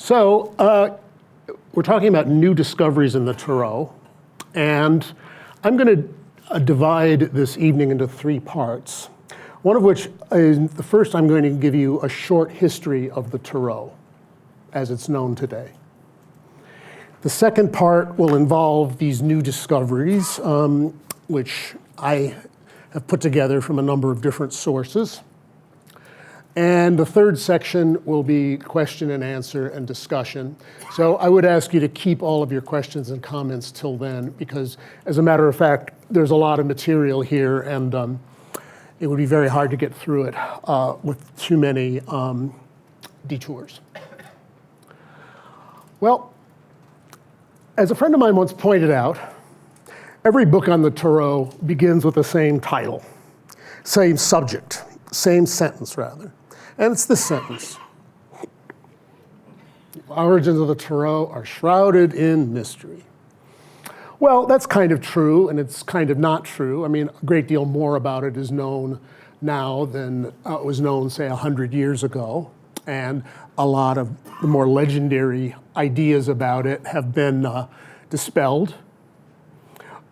So we're talking about new discoveries in the Tarot, and I'm going to divide this evening into three parts. One of which is, the first, I'm going to give you a short history of the Tarot as it's known today. The second part will involve these new discoveries, which I have put together from a number of different sources. And the third section will be question and answer and discussion. So I would ask you to keep all of your questions and comments till then, because as a matter of fact, there's a lot of material here, and it would be very hard to get through it with too many detours. Well, as a friend of mine once pointed out, every book on the Tarot begins with the same title, same subject, same sentence rather. And it's this sentence: the origins of the Tarot are shrouded in mystery. Well, that's kind of true, and it's kind of not true. I mean, a great deal more about it is known now than was known, say, 100 years ago. And a lot of the more legendary ideas about it have been dispelled.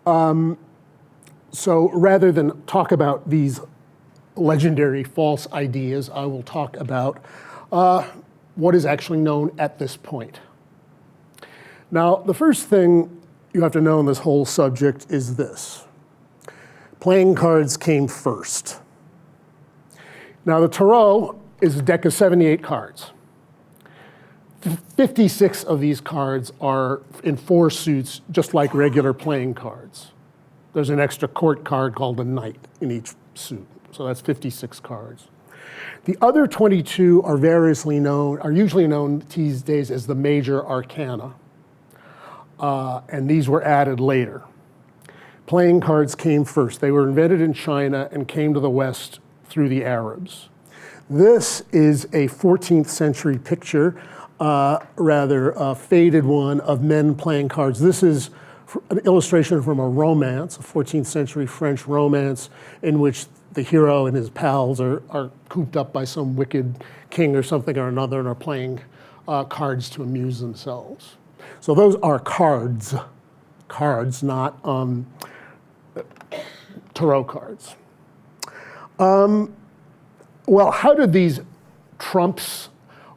So rather than talk about these legendary false ideas, I will talk about what is actually known at this point. Now, the first thing you have to know in this whole subject is this: playing cards came first. Now, the Tarot is a deck of 78 cards. 56 of these cards are in 4 suits, just like regular playing cards. There's an extra court card called a knight in each suit. So that's 56 cards. The other 22 are usually known these days as the Major Arcana. And these were added later. Playing cards came first. They were invented in China and came to the West through the Arabs. This is a 14th century picture, rather a faded one, of men playing cards. This is an illustration from a romance, a 14th century French romance, in which the hero and his pals are cooped up by some wicked king or something or another and are playing cards to amuse themselves. So those are cards, not Tarot cards. Well, how did these trumps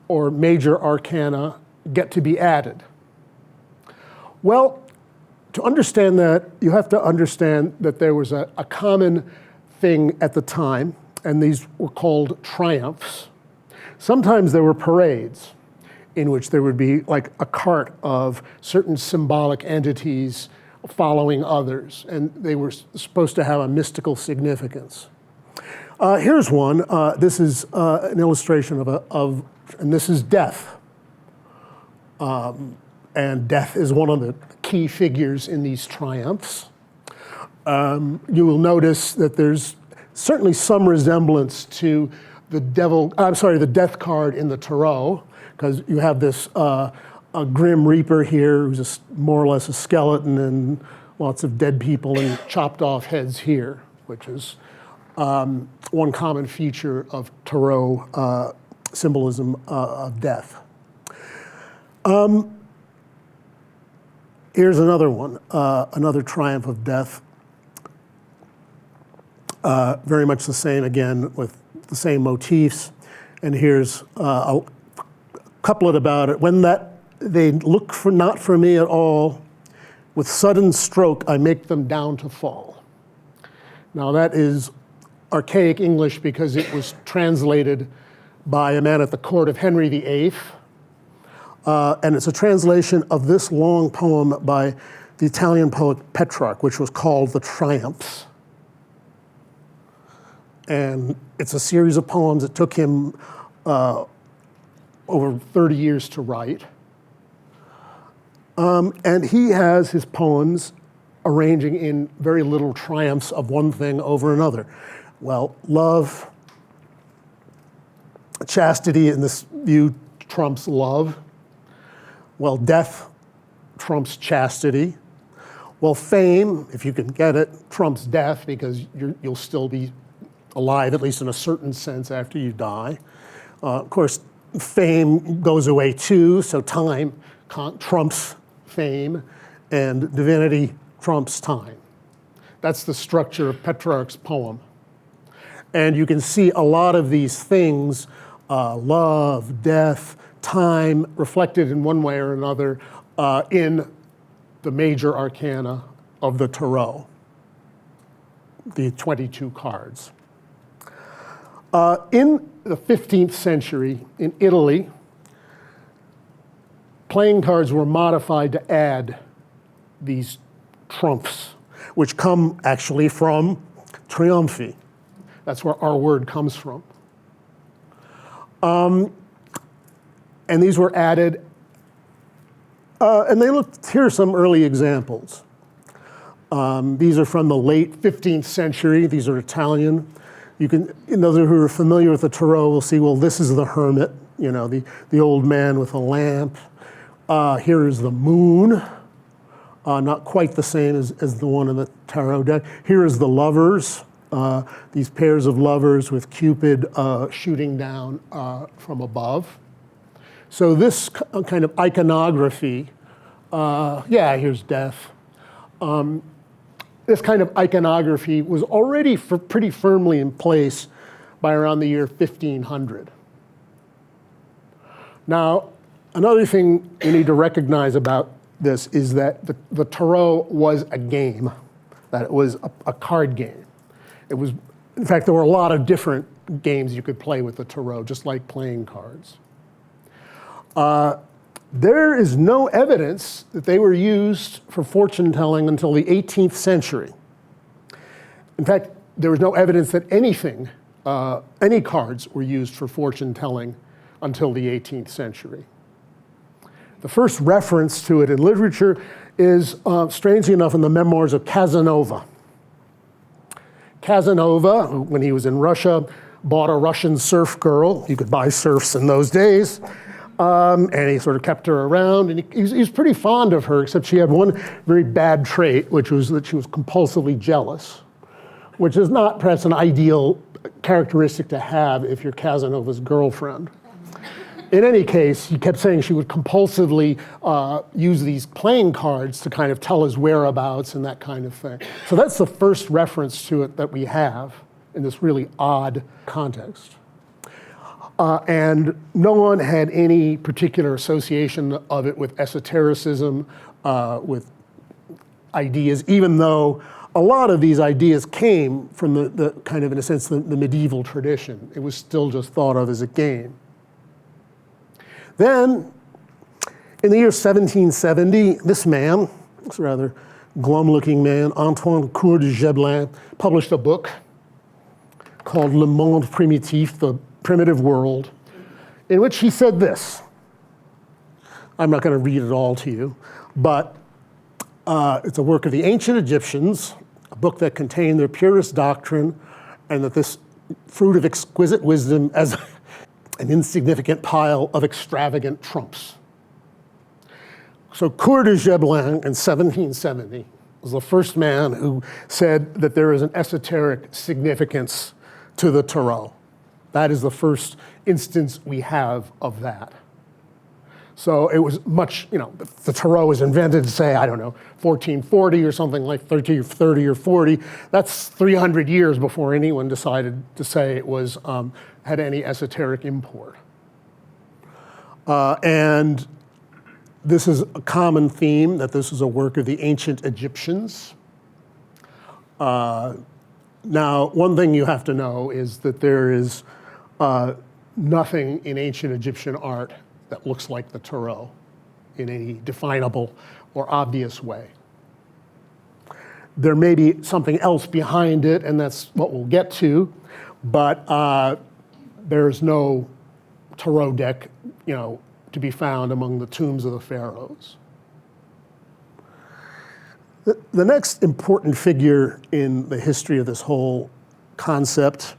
or major arcana get to be added? Well, to understand that, you have to understand that there was a common thing at the time, and these were called triumphs. Sometimes there were parades in which there would be like a cart of certain symbolic entities following others, and they were supposed to have a mystical significance. Here's one. This is an illustration and this is death. And death is one of the key figures in these triumphs. You will notice that there's certainly some resemblance to the death card in the Tarot, because you have this a grim reaper here who's more or less a skeleton, and lots of dead people and chopped off heads here, which is one common feature of Tarot symbolism of death. Here's another one, another triumph of death. Very much the same, again, with the same motifs. And here's a couplet about it. When they look for not for me at all, with sudden stroke I make them down to fall. Now that is archaic English because it was translated by a man at the court of Henry VIII. And it's a translation of this long poem by the Italian poet Petrarch, which was called The Triumphs. And it's a series of poems that took him over 30 years to write. And he has his poems arranging in very little triumphs of one thing over another. Well, love, chastity in this view trumps love. Well, death trumps chastity. Well, fame, if you can get it, trumps death because you'll still be alive, at least in a certain sense, after you die. Of course, fame goes away too, so time trumps fame, and divinity trumps time. That's the structure of Petrarch's poem. And you can see a lot of these things, love, death, time, reflected in one way or another in the major arcana of the Tarot, the 22 cards. In the 15th century in Italy, playing cards were modified to add these trumps, which come actually from triumphi. That's where our word comes from. And these were added, and they look, here are some early examples. These are from the late 15th century. These are Italian. You can, those who are familiar with the Tarot will see, well, this is the hermit, the old man with a lamp. Here is the moon, not quite the same as the one in the tarot deck. Here is the lovers, these pairs of lovers with Cupid shooting down from above. So this kind of iconography, here's death. This kind of iconography was already pretty firmly in place by around the year 1500. Now, another thing you need to recognize about this is that the Tarot was a game, that it was a card game. It was, in fact, there were a lot of different games you could play with the Tarot, just like playing cards. There is no evidence that they were used for fortune telling until the 18th century. In fact, there was no evidence that any cards were used for fortune telling until the 18th century. The first reference to it in literature is, strangely enough, in the memoirs of Casanova. Casanova, when he was in Russia, bought a Russian serf girl. You could buy serfs in those days. And he sort of kept her around, and he was pretty fond of her, except she had one very bad trait, which was that she was compulsively jealous, which is not perhaps an ideal characteristic to have if you're Casanova's girlfriend. In any case, he kept saying she would compulsively use these playing cards to kind of tell his whereabouts and that kind of thing. So that's the first reference to it that we have in this really odd context. And no one had any particular association of it with esotericism, with ideas, even though a lot of these ideas came from the kind of, in a sense, the medieval tradition. It was still just thought of as a game. Then, in the year 1770, this man, this rather glum-looking man, Antoine Coeur de Gebelin, published a book called Le Monde Primitif, the Primitive World, in which he said this. I'm not going to read it all to you, but it's a work of the ancient Egyptians, a book that contained their purest doctrine, and that this fruit of exquisite wisdom as an insignificant pile of extravagant trumps. So Coeur de Gebelin in 1770 was the first man who said that there is an esoteric significance to the Tarot. That is the first instance we have of that. So it was much, the Tarot was invented, say, 1440 or something like 30 or 40. That's 300 years before anyone decided to say it was had any esoteric import. And this is a common theme, that this is a work of the ancient Egyptians. Now, one thing you have to know is that there is nothing in ancient Egyptian art that looks like the Tarot in any definable or obvious way. There may be something else behind it, and that's what we'll get to, but there's no Tarot deck, to be found among the tombs of the pharaohs. The next important figure in the history of this whole concept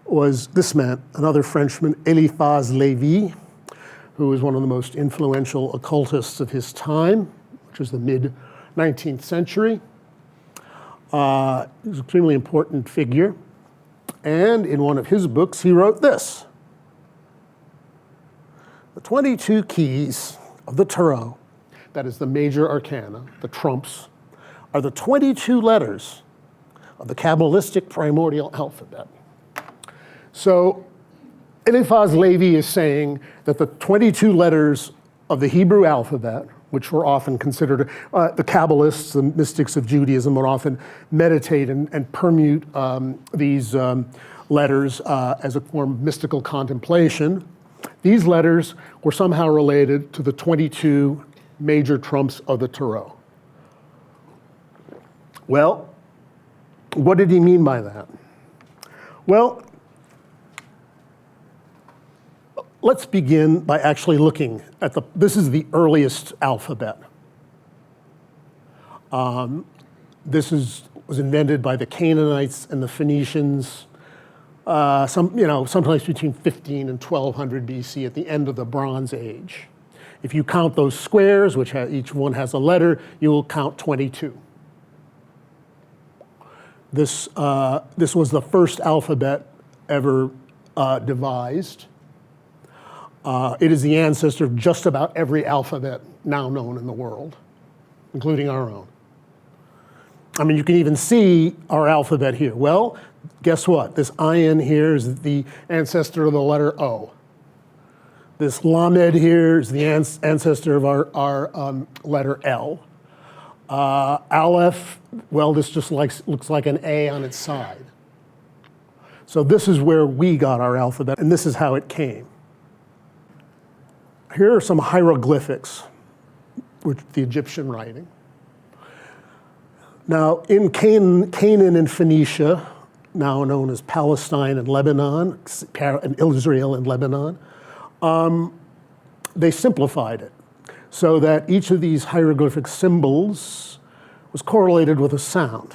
was this man, another Frenchman, Eliphas Lévy, who was one of the most influential occultists of his time, which was the mid-19th century. He was an extremely important figure. And in one of his books, he wrote this. 22 keys of the Tarot, that is the Major Arcana, the trumps, are the 22 letters of the Kabbalistic primordial alphabet. So Eliphaz Levi is saying that the 22 letters of the Hebrew alphabet, which were often considered, the Kabbalists, the mystics of Judaism, would often meditate and permute these letters as a form of mystical contemplation. These letters were somehow related to the 22 major trumps of the Tarot. Well, what did he mean by that? Well, let's begin by actually looking at this is the earliest alphabet. This was invented by the Canaanites and the Phoenicians, sometimes between 15 and 1200 BC at the end of the Bronze Age. If you count those squares, which each one has a letter, you will count 22. This was the first alphabet ever devised. It is the ancestor of just about every alphabet now known in the world, including our own. I mean, you can even see our alphabet here. Well, guess what? This ayin here is the ancestor of the letter O. This lamed here is the ancestor of our letter L. Aleph, well, this just looks like an A on its side. So this is where we got our alphabet, and this is how it came. Here are some hieroglyphics, which the Egyptian writing. Now, in Canaan and Phoenicia, now known as Palestine and Lebanon, and Israel and Lebanon, they simplified it so that each of these hieroglyphic symbols was correlated with a sound.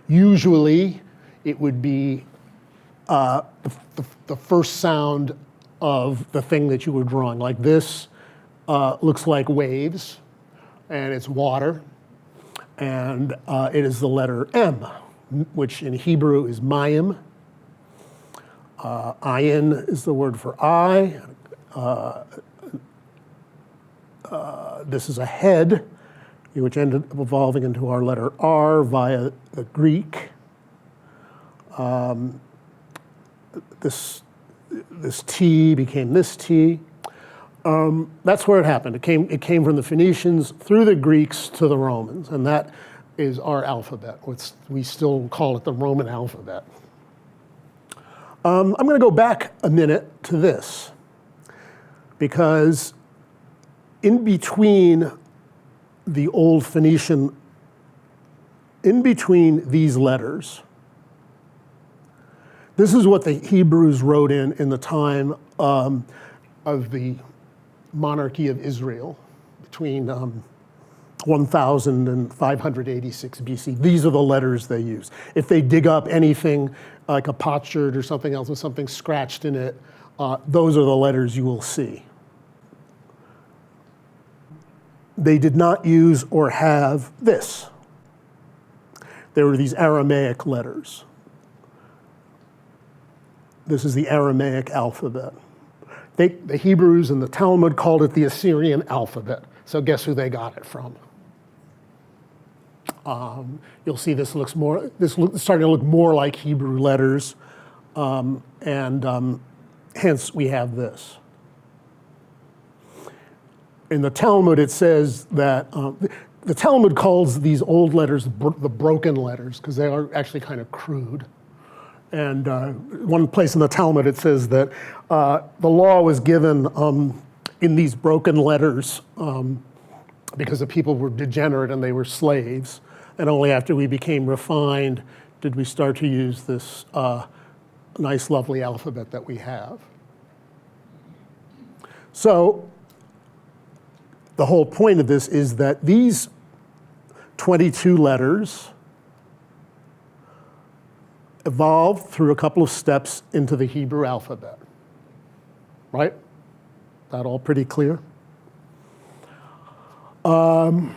Usually, it would be the first sound of the thing that you were drawing. Like this looks like waves, and it's water, and it is the letter M, which in Hebrew is mayim. Ayin is the word for eye. This is a head, which ended up evolving into our letter R via the Greek. This T became this T. That's where it happened. It came from the Phoenicians through the Greeks to the Romans, and that is our alphabet. We still call it the Roman alphabet. I'm going to go back a minute to this, because in between the old Phoenician, in between these letters, this is what the Hebrews wrote in the time of the monarchy of Israel between 1000 and 586 BC. These are the letters they use. If they dig up anything like a potsherd or something else with something scratched in it, those are the letters you will see. They did not use or have this. There were these Aramaic letters. This is the Aramaic alphabet. The Hebrews and the Talmud called it the Assyrian alphabet. So guess who they got it from? You'll see this starting to look more like Hebrew letters, and hence we have this. In the Talmud, it says that the Talmud calls these old letters the broken letters because they are actually kind of crude. And one place in the Talmud, it says that the law was given in these broken letters because the people were degenerate and they were slaves. And only after we became refined did we start to use this nice, lovely alphabet that we have. So the whole point of this is that these 22 letters evolved through a couple of steps into the Hebrew alphabet, right? That all pretty clear? And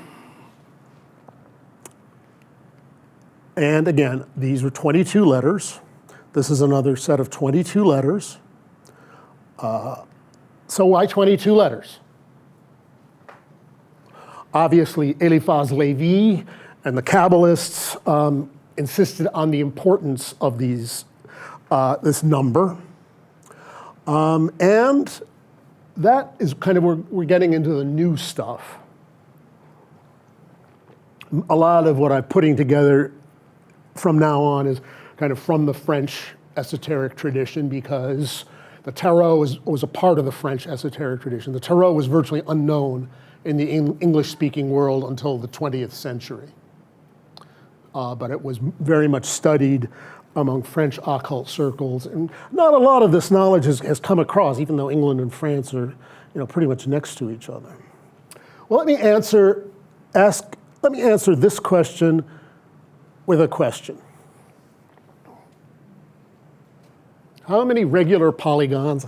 again, these were 22 letters. This is another set of 22 letters. So why 22 letters? Obviously, Eliphaz Levi and the Kabbalists insisted on the importance of these, this number. And that is kind of where we're getting into the new stuff. A lot of what I'm putting together from now on is kind of from the French esoteric tradition, because the tarot was a part of the French esoteric tradition. The tarot was virtually unknown in the English-speaking world until the 20th century. But it was very much studied among French occult circles. And not a lot of this knowledge has come across, even though England and France are, pretty much next to each other. Well, let me answer this question with a question. How many regular polygons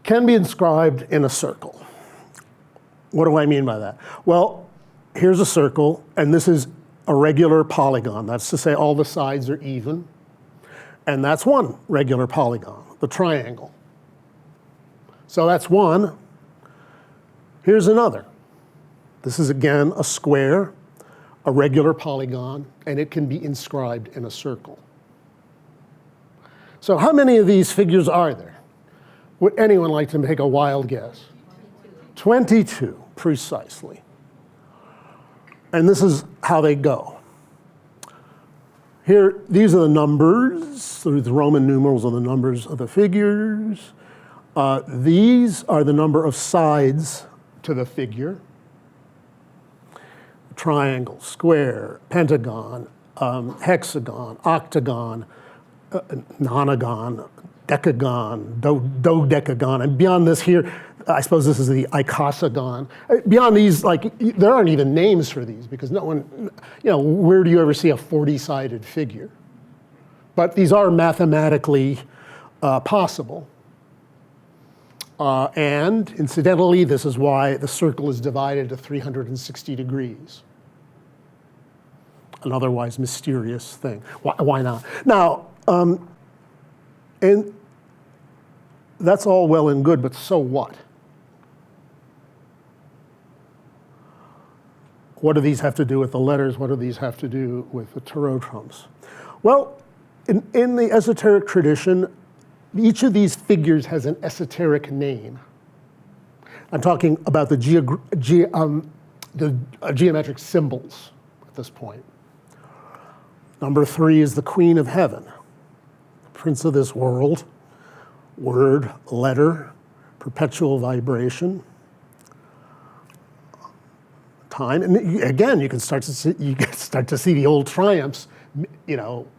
can be inscribed in a circle? What do I mean by that? Well, here's a circle, and this is a regular polygon. That's to say all the sides are even. And that's one regular polygon, the triangle. So that's one. Here's another. This is, again, a square, a regular polygon, and it can be inscribed in a circle. So how many of these figures are there? Would anyone like to make a wild guess? 22, precisely. And this is how they go. Here, these are the numbers. So the Roman numerals are the numbers of the figures. These are the number of sides to the figure. Triangle, square, pentagon, hexagon, octagon, nonagon, decagon, dodecagon, and beyond this here, I suppose this is the icosagon. Beyond these, there aren't even names for these, because no one, where do you ever see a 40-sided figure? But these are mathematically possible. And incidentally, this is why the circle is divided to 360 degrees. An otherwise mysterious thing. Why not? Now, and that's all well and good, but so what? What do these have to do with the letters? What do these have to do with the tarot trumps? Well, in the esoteric tradition, each of these figures has an esoteric name. I'm talking about the geometric symbols at this point. Number 3 is the Queen of Heaven, Prince of this world, word, letter, perpetual vibration, time. And again, you can start to see the old triumphs,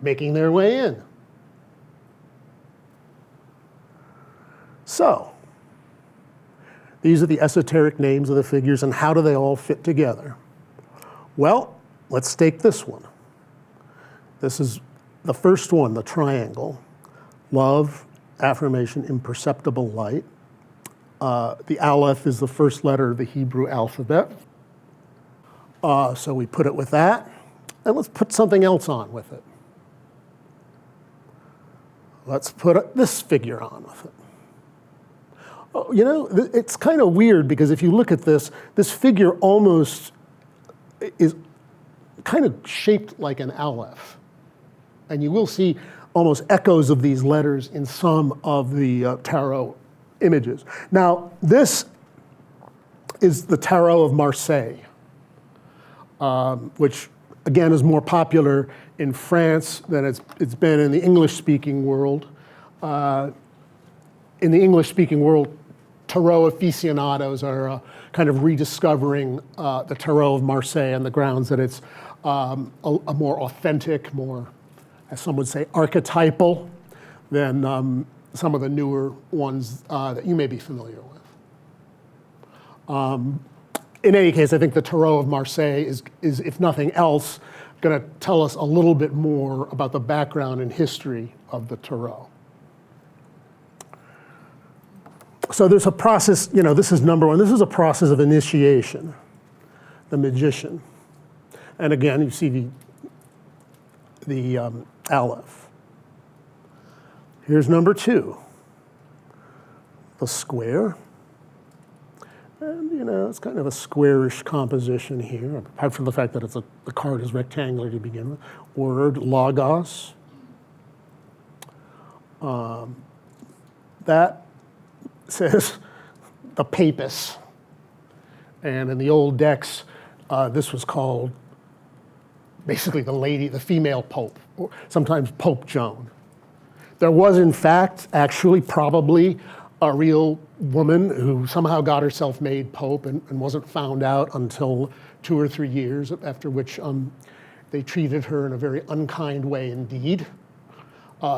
making their way in. So, these are the esoteric names of the figures, and how do they all fit together? Well, let's take this one. This is the first one, the triangle. Love, affirmation, imperceptible light. The Aleph is the first letter of the Hebrew alphabet. So we put it with that. And let's put something else on with it. Let's put this figure on with it. Oh, it's kind of weird, because if you look at this figure almost is kind of shaped like an Aleph. And you will see almost echoes of these letters in some of the tarot images. Now, this is the Tarot of Marseille, which, again, is more popular in France than it's been in the English-speaking world. In the English-speaking world, tarot aficionados are kind of rediscovering the Tarot of Marseille on the grounds that it's a more authentic, more, as some would say, archetypal than some of the newer ones that you may be familiar with. In any case, I think the Tarot of Marseille is, if nothing else, going to tell us a little bit more about the background and history of the Tarot. So there's a process, this is number one. This is a process of initiation, the magician. And again, you see the Aleph. Here's number 2, the square. And, you know, it's kind of a squarish composition here, apart from the fact that the card is rectangular to begin with. Word, logos. That says the papus. And in the old decks, this was called basically the female pope, or sometimes Pope Joan. There was, in fact, actually probably a real woman who somehow got herself made pope and wasn't found out until 2 or 3 years, after which they treated her in a very unkind way indeed.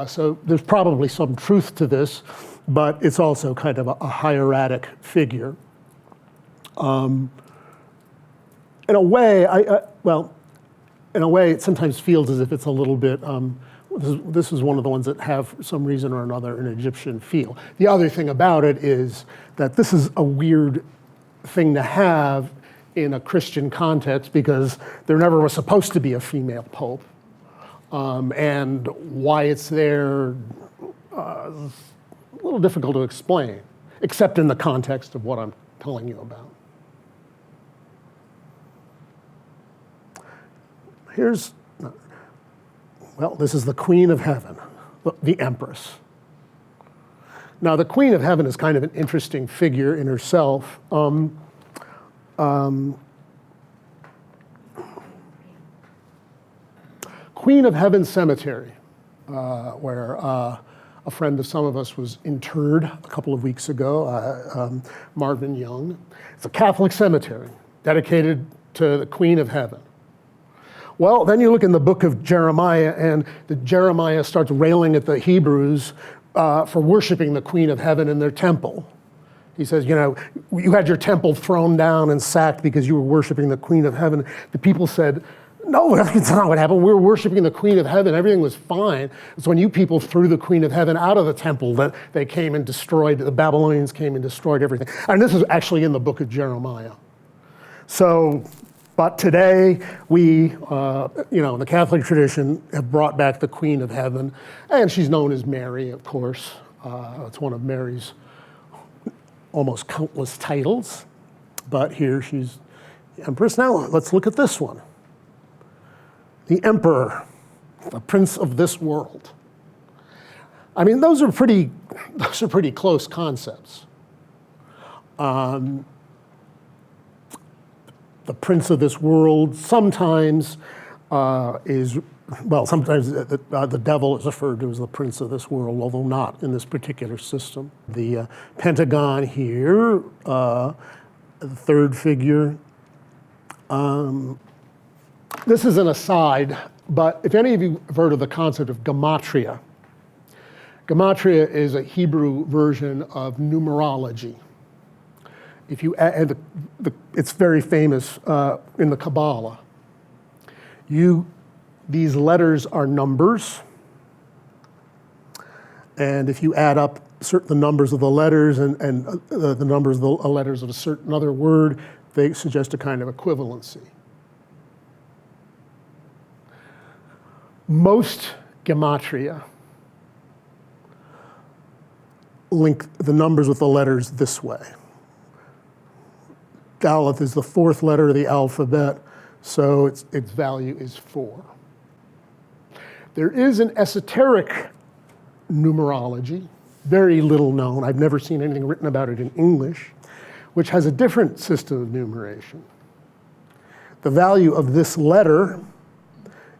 So there's probably some truth to this, but it's also kind of a hieratic figure. In a way, in a way, it sometimes feels as if it's a little bit, this is one of the ones that have, for some reason or another, an Egyptian feel. The other thing about it is that this is a weird thing to have in a Christian context because there never was supposed to be a female pope. And why it's there is a little difficult to explain, except in the context of what I'm telling you about. This is the Queen of Heaven, the Empress. Now, the Queen of Heaven is kind of an interesting figure in herself. Queen of Heaven Cemetery, where a friend of some of us was interred a couple of weeks ago, Marvin Jung. It's a Catholic cemetery dedicated to the Queen of Heaven. Well, then you look in the book of Jeremiah, and Jeremiah starts railing at the Hebrews for worshiping the Queen of Heaven in their temple. He says, you know, you had your temple thrown down and sacked because you were worshiping the Queen of Heaven. The people said, no, that's not what happened. We were worshiping the Queen of Heaven. Everything was fine. It's when you people threw the Queen of Heaven out of the temple that they came and destroyed, the Babylonians came and destroyed everything. And this is actually in the book of Jeremiah. So, but today, we, in the Catholic tradition, have brought back the Queen of Heaven, and she's known as Mary, of course. It's one of Mary's almost countless titles, but here she's the Empress. Now, let's look at this one. The Emperor, the Prince of this world. I mean, those are pretty close concepts. The prince of this world sometimes sometimes the devil is referred to as the prince of this world, although not in this particular system. The pentagon here, the third figure. This is an aside, but if any of you have heard of the concept of gematria, gematria is a Hebrew version of numerology. If you add, it's very famous in the Kabbalah. These letters are numbers, and if you add up the numbers of the letters and the numbers of the letters of a certain other word, they suggest a kind of equivalency. Most gematria link the numbers with the letters this way. Aleph is the fourth letter of the alphabet, so its value is 4. There is an esoteric numerology, very little known. I've never seen anything written about it in English, which has a different system of numeration. The value of this letter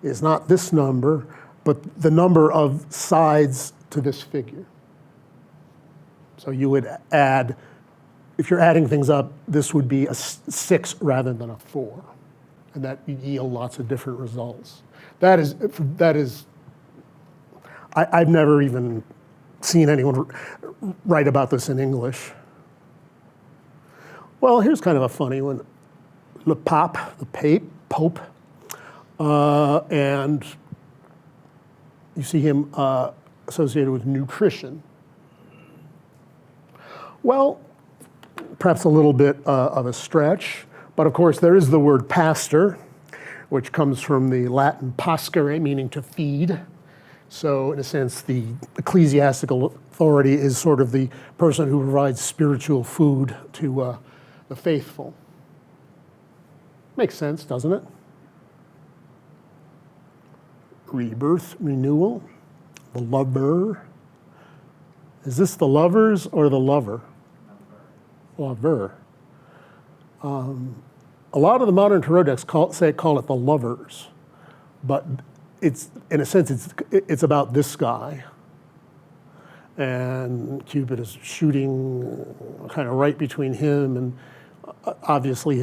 is not this number, but the number of sides to this figure. So you would add, if you're adding things up, this would be a 6 rather than a 4. And that would yield lots of different results. I've never even seen anyone write about this in English. Well, here's kind of a funny one. Le Pape, the Pope, and you see him associated with nutrition. Well, perhaps a little bit of a stretch, but of course there is the word pastor, which comes from the Latin pascere, meaning to feed. So in a sense, the ecclesiastical authority is sort of the person who provides spiritual food to the faithful. Makes sense, doesn't it? Rebirth, renewal, the lover. Is this the lovers or the lover? Lover. A lot of the modern tarot decks call it the lovers, but it's, in a sense, it's about this guy. And Cupid is shooting kind of right between him and obviously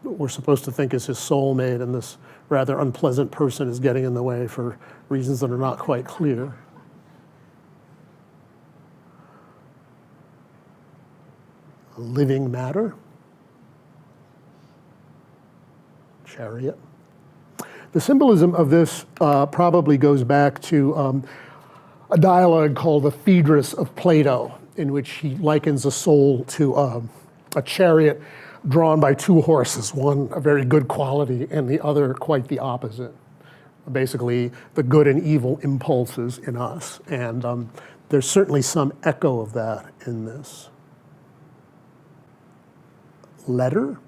we're supposed to think is his soulmate, and this rather unpleasant person is getting in the way for reasons that are not quite clear. Living matter. Chariot. The symbolism of this probably goes back to a dialogue called the Phaedrus of Plato, in which he likens a soul to a chariot drawn by two horses, one a very good quality and the other quite the opposite. Basically, the good and evil impulses in us. And there's certainly some echo of that in this. Letter.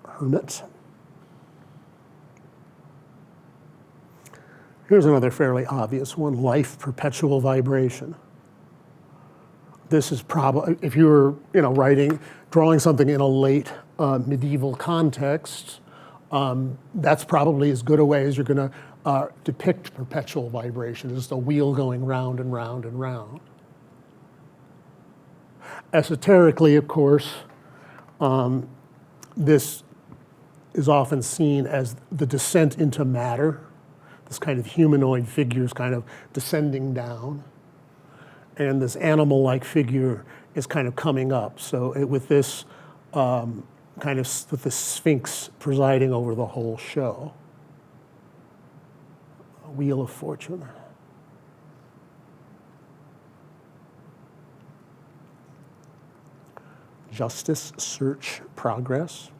Hermit. Here's another fairly obvious one, life, perpetual vibration. This is probably, if you were drawing something in a late medieval context, that's probably as good a way as you're going to depict perpetual vibration, just a wheel going round and round and round. Esoterically, of course, this is often seen as the descent into matter, this kind of humanoid figure is kind of descending down, and this animal-like figure is kind of coming up. So with this with the Sphinx presiding over the whole show. A Wheel of Fortune. Justice, search, progress.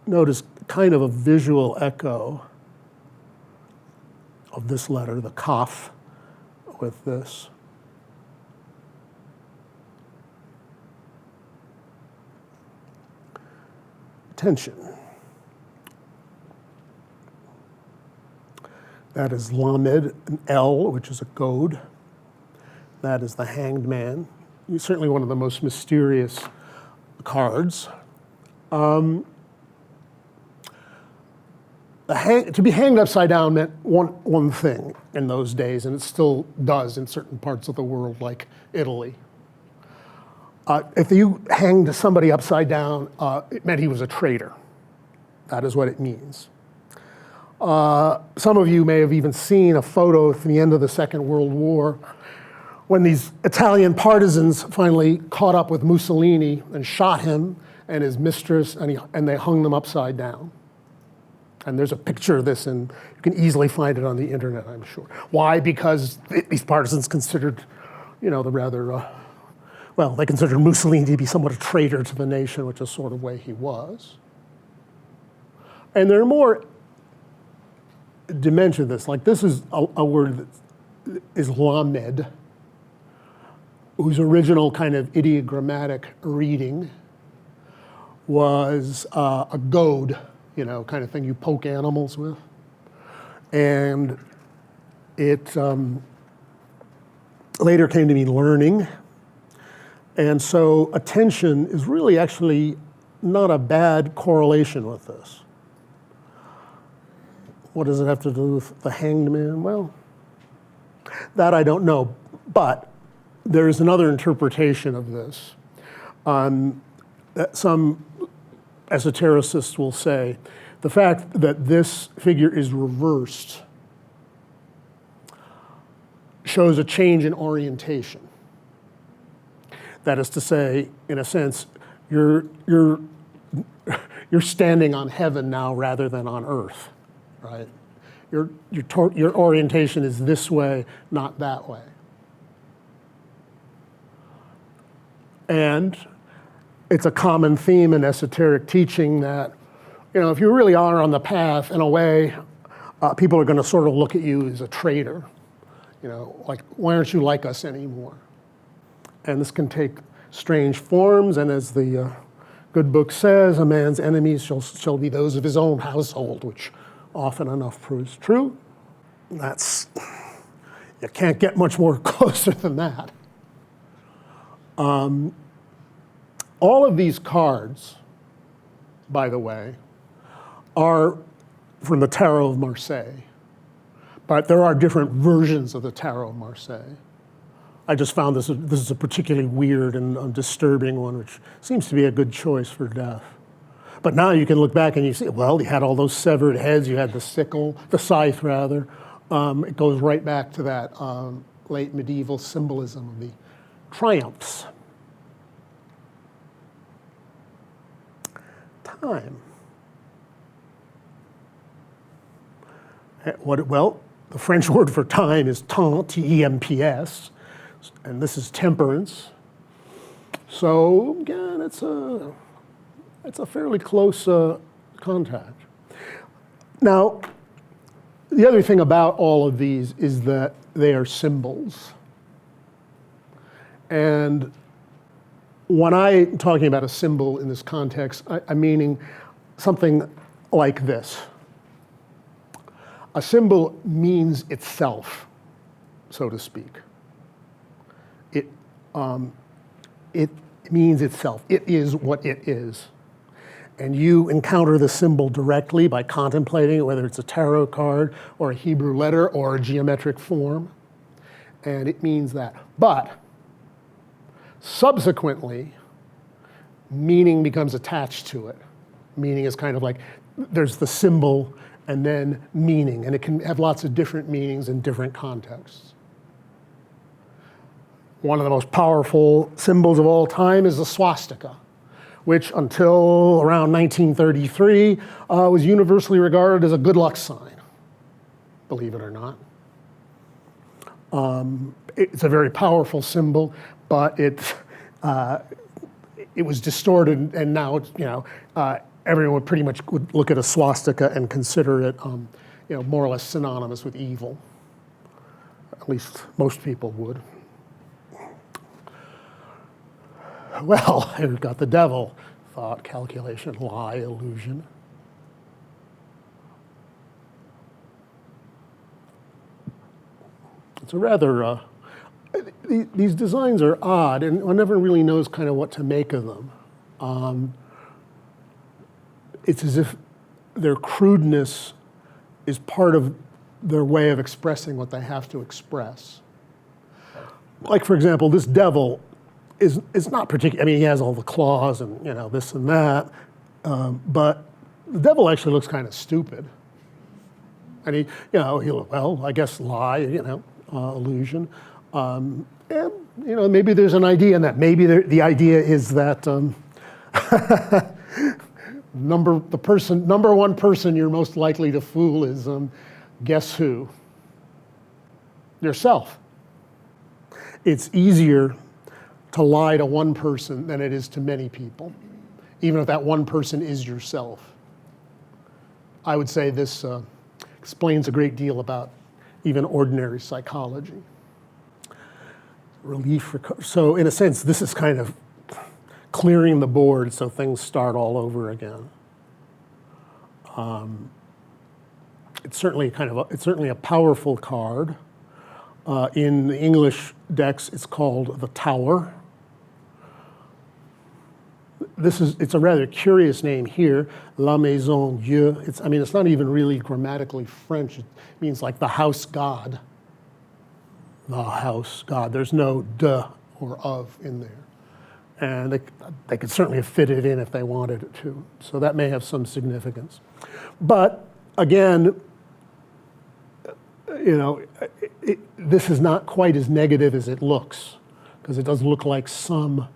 Notice kind of a visual echo of this letter, the Kaf, with this. Tension. That is Lamed, an L, which is a goad. That is the Hanged Man. Certainly one of the most mysterious cards. To be hanged upside down meant one thing in those days, and it still does in certain parts of the world, like Italy. If you hanged somebody upside down, it meant he was a traitor. That is what it means. Some of you may have even seen a photo at the end of the Second World War when these Italian partisans finally caught up with Mussolini and shot him and his mistress, and they hung them upside down. And there's a picture of this, and you can easily find it on the internet, I'm sure. Why? Because these partisans considered, the rather, they considered Mussolini to be somewhat a traitor to the nation, which is sort of way he was. And there are more dimensions of this. Like this is a word that is Lamed, whose original kind of ideogrammatic reading was a goad, kind of thing you poke animals with. And it later came to mean learning. And so attention is really actually not a bad correlation with this. What does it have to do with the Hanged Man? Well, that I don't know, but there is another interpretation of this. That some esotericists will say the fact that this figure is reversed shows a change in orientation. That is to say, in a sense, you're standing on heaven now rather than on earth, right? Your orientation is this way, not that way. And it's a common theme in esoteric teaching that, if you really are on the path, in a way, people are going to sort of look at you as a traitor. like, why aren't you like us anymore? And this can take strange forms, and as the good book says, a man's enemies shall be those of his own household, which often enough proves true. You can't get much more closer than that. All of these cards, by the way, are from the Tarot of Marseille. But there are different versions of the Tarot of Marseille. I just found this is a particularly weird and disturbing one, which seems to be a good choice for death. But now you can look back and you see, well, you had all those severed heads, you had the scythe rather. It goes right back to that late medieval symbolism of the triumphs. Time. Well, the French word for time is temps, T-E-M-P-S, and this is temperance. So again, it's a fairly close contact. Now, the other thing about all of these is that they are symbols. And when I'm talking about a symbol in this context, I'm meaning something like this. A symbol means itself, so to speak. It means itself. It is what it is. And you encounter the symbol directly by contemplating it, whether it's a tarot card or a Hebrew letter or a geometric form. And it means that. But subsequently, meaning becomes attached to it. Meaning is kind of like, there's the symbol and then meaning, and it can have lots of different meanings in different contexts. One of the most powerful symbols of all time is the swastika, which until around 1933 was universally regarded as a good luck sign, believe it or not. It's a very powerful symbol, but it was distorted, and now it's, everyone would pretty much would look at a swastika and consider it, more or less synonymous with evil. At least most people would. Well, we've got the devil: thought, calculation, lie, illusion. It's a rather, these designs are odd, and one never really knows kind of what to make of them. It's as if their crudeness is part of their way of expressing what they have to express. Like, for example, this devil is not particular. I mean, he has all the claws and this and that, but the devil actually looks kind of stupid. And he well, I guess lie, illusion, and maybe there's an idea in that. Maybe the idea is that number one person you're most likely to fool is guess who? Yourself. It's easier to lie to one person than it is to many people, even if that one person is yourself. I would say this explains a great deal about even ordinary psychology. Relief. So in a sense, this is kind of clearing the board so things start all over again. It's certainly a powerful card. In the English decks, it's called the Tower. It's a rather curious name here, La Maison Dieu. It's not even really grammatically French. It means like the house god. The house god. There's no de or of in there. And they could certainly have fitted in if they wanted it to. So that may have some significance. But again, this is not quite as negative as it looks, because it does look like some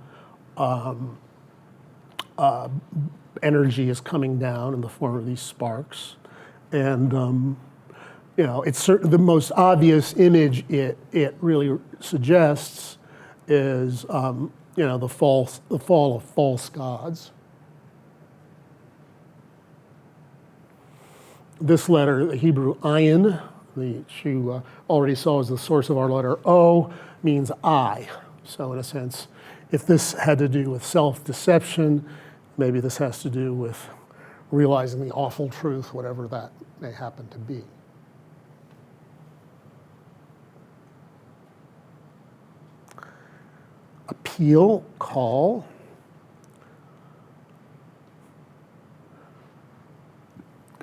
energy is coming down in the form of these sparks. And it's the most obvious image it really suggests is the fall of false gods. This letter, the Hebrew ayin, which you already saw as the source of our letter O, means I. So in a sense, if this had to do with self-deception, maybe this has to do with realizing the awful truth, whatever that may happen to be. Appeal, call.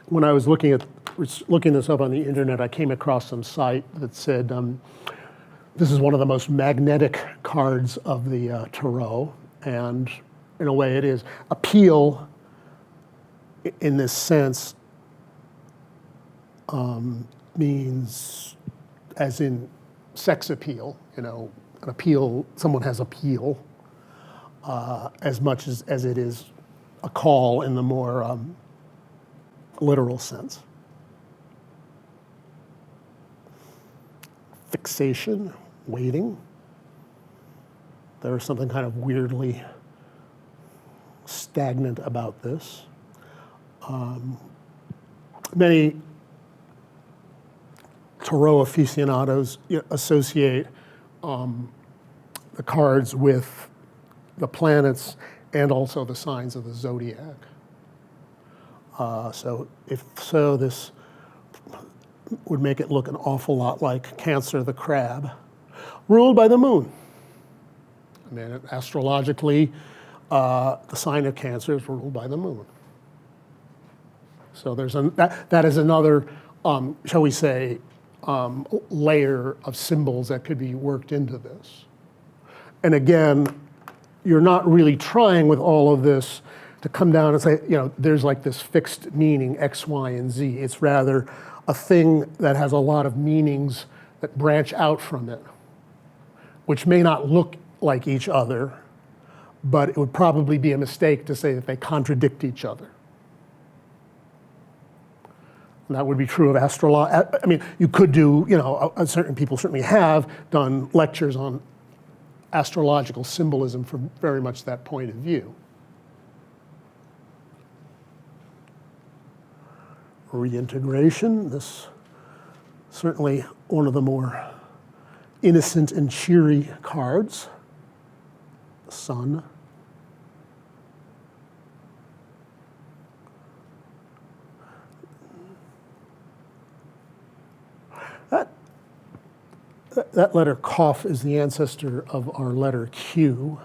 When I was looking this up on the internet, I came across some site that said this is one of the most magnetic cards of the Tarot, and in a way it is. Appeal, in this sense, means, as in sex appeal, you know, an appeal, someone has appeal, as much as it is a call in the more literal sense. Fixation, waiting. There is something kind of weirdly stagnant about this. Many Tarot aficionados associate the cards with the planets and also the signs of the zodiac. So if so, this would make it look an awful lot like Cancer the crab, ruled by the moon. I mean, astrologically, the sign of Cancer is ruled by the moon. So there's that is another, shall we say, layer of symbols that could be worked into this. And again, you're not really trying with all of this to come down and say, you know, there's like this fixed meaning X, Y, and Z. It's rather a thing that has a lot of meanings that branch out from it, which may not look like each other, but it would probably be a mistake to say that they contradict each other. And that would be true of astrology. I mean, you could do, you know, certain people certainly have done lectures on astrological symbolism from very much that point of view. Reintegration, this certainly one of the more innocent and cheery cards. The sun. That letter Kaf is the ancestor of our letter Q.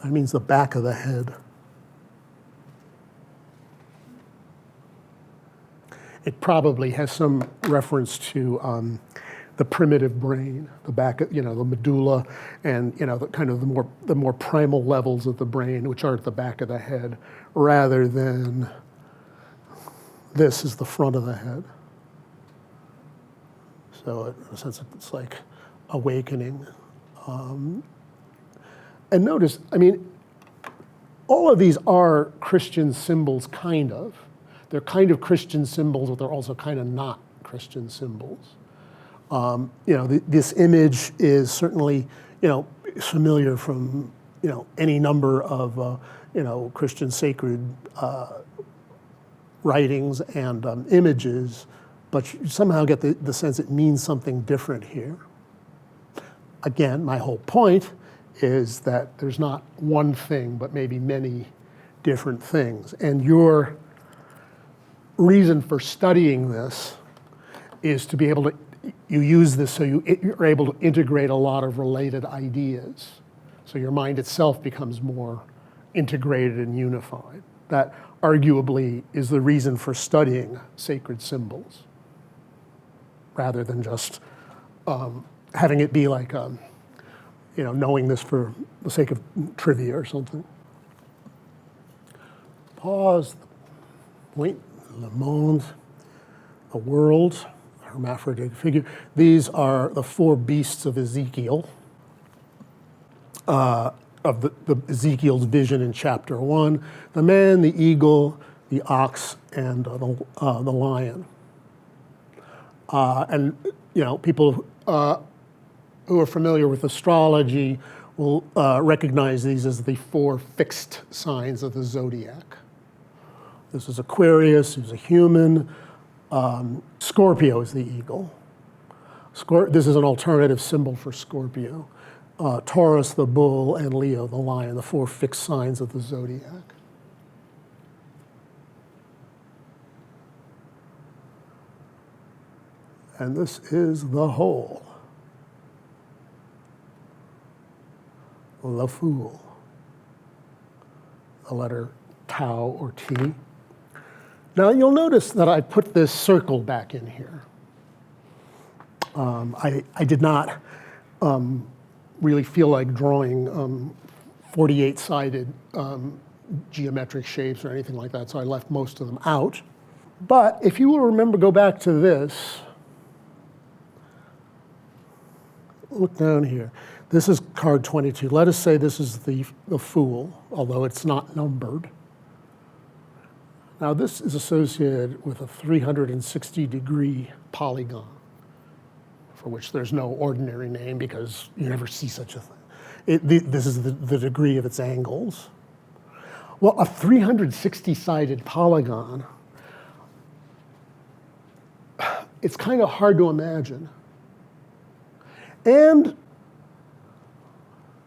That means the back of the head. It probably has some reference to the primitive brain, the back, you know, the medulla, and you know, the kind of the more primal levels of the brain, which are at the back of the head, rather than this is the front of the head. So in a sense, it's like awakening. And notice, I mean, all of these are Christian symbols, kind of. They're kind of Christian symbols, but they're also kind of not Christian symbols. You know, this image is certainly, you know, familiar from, you know, any number of, you know, Christian sacred writings and images, but you somehow get the sense it means something different here. Again, my whole point is that there's not one thing, but maybe many different things. And your reason for studying this is to be able to, you use this so you're able to integrate a lot of related ideas. So your mind itself becomes more integrated and unified. That arguably is the reason for studying sacred symbols, rather than just having it be like, you know, knowing this for the sake of trivia or something. Pause, point, le monde, the world, hermaphroditic figure. These are the four beasts of Ezekiel, of the Ezekiel's vision in chapter 1. The man, the eagle, the ox, and the lion. And, you know, people who are familiar with astrology will recognize these as the four fixed signs of the zodiac. This is Aquarius, who's a human. Scorpio is the eagle. This is an alternative symbol for Scorpio. Taurus, the bull, and Leo, the lion, the 4 fixed signs of the zodiac. And this is the whole. The Fool. The letter tau or T. Now you'll notice that I put this circle back in here. I did not really feel like drawing 48-sided geometric shapes or anything like that, so I left most of them out. But if you will remember, go back to this. Look down here. This is card 22. Let us say this is the Fool, although it's not numbered. Now this is associated with a 360-degree polygon, for which there's no ordinary name because you never see such a thing. This is the degree of its angles. Well, a 360-sided polygon, it's kind of hard to imagine. And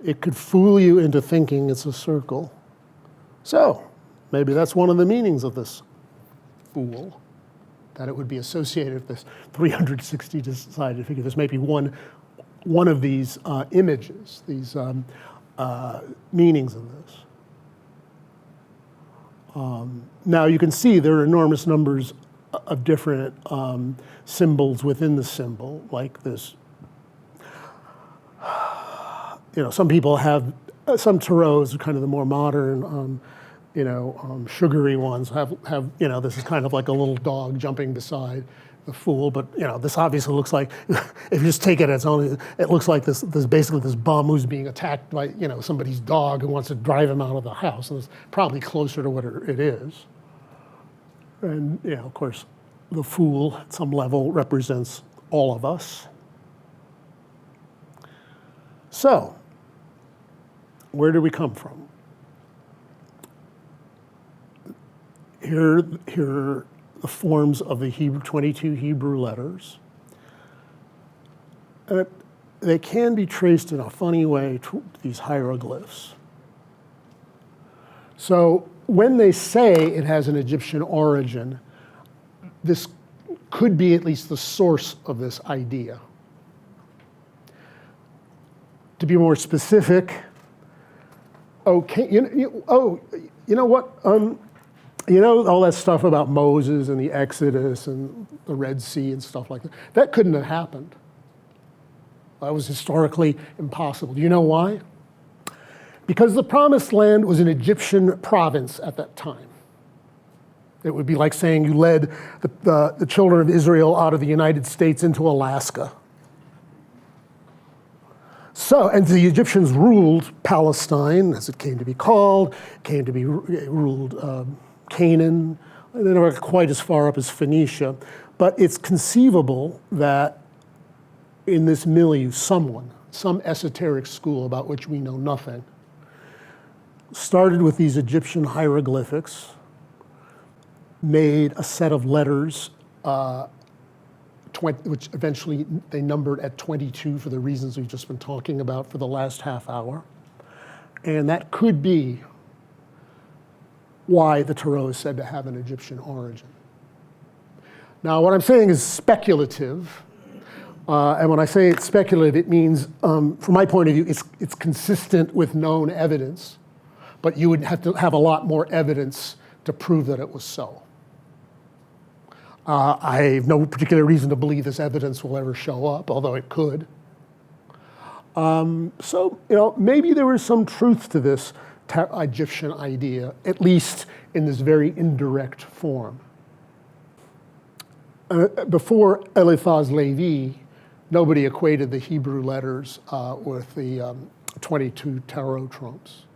it could fool you into thinking it's a circle. So maybe that's one of the meanings of this Fool, that it would be associated with this 360-sided figure. This may be one of these images, these meanings of this. Now you can see there are enormous numbers of different symbols within the symbol, like this. Some people have, some tarots, kind of the more modern, sugary ones have, this is kind of like a little dog jumping beside the Fool, but this obviously looks like, if you just take it as only, it looks like this basically this bum who's being attacked by, somebody's dog who wants to drive him out of the house, and it's probably closer to what it is. And, of course, the Fool at some level represents all of us. So, where do we come from? Here are the forms of the 22 Hebrew letters. They can be traced in a funny way to these hieroglyphs. So when they say it has an Egyptian origin, this could be at least the source of this idea. To be more specific, okay, you know what? All that stuff about Moses and the Exodus and the Red Sea and stuff like that. That couldn't have happened. That was historically impossible. Do you know why? Because the Promised Land was an Egyptian province at that time. It would be like saying you led the children of Israel out of the United States into Alaska. So, and the Egyptians ruled Palestine, as it came to be called, ruled Canaan. They never got quite as far up as Phoenicia. But it's conceivable that in this milieu, some esoteric school about which we know nothing, started with these Egyptian hieroglyphics, made a set of letters, which eventually they numbered at 22 for the reasons we've just been talking about for the last half hour. And that could be why the Tarot is said to have an Egyptian origin. Now, what I'm saying is speculative. And when I say it's speculative, it means, from my point of view, it's consistent with known evidence, but you would have to have a lot more evidence to prove that it was so. I have no particular reason to believe this evidence will ever show up, although it could. So, maybe there was some truth to this Egyptian idea, at least in this very indirect form. Before Eliphaz Levi, nobody equated the Hebrew letters with the 22 tarot trumps.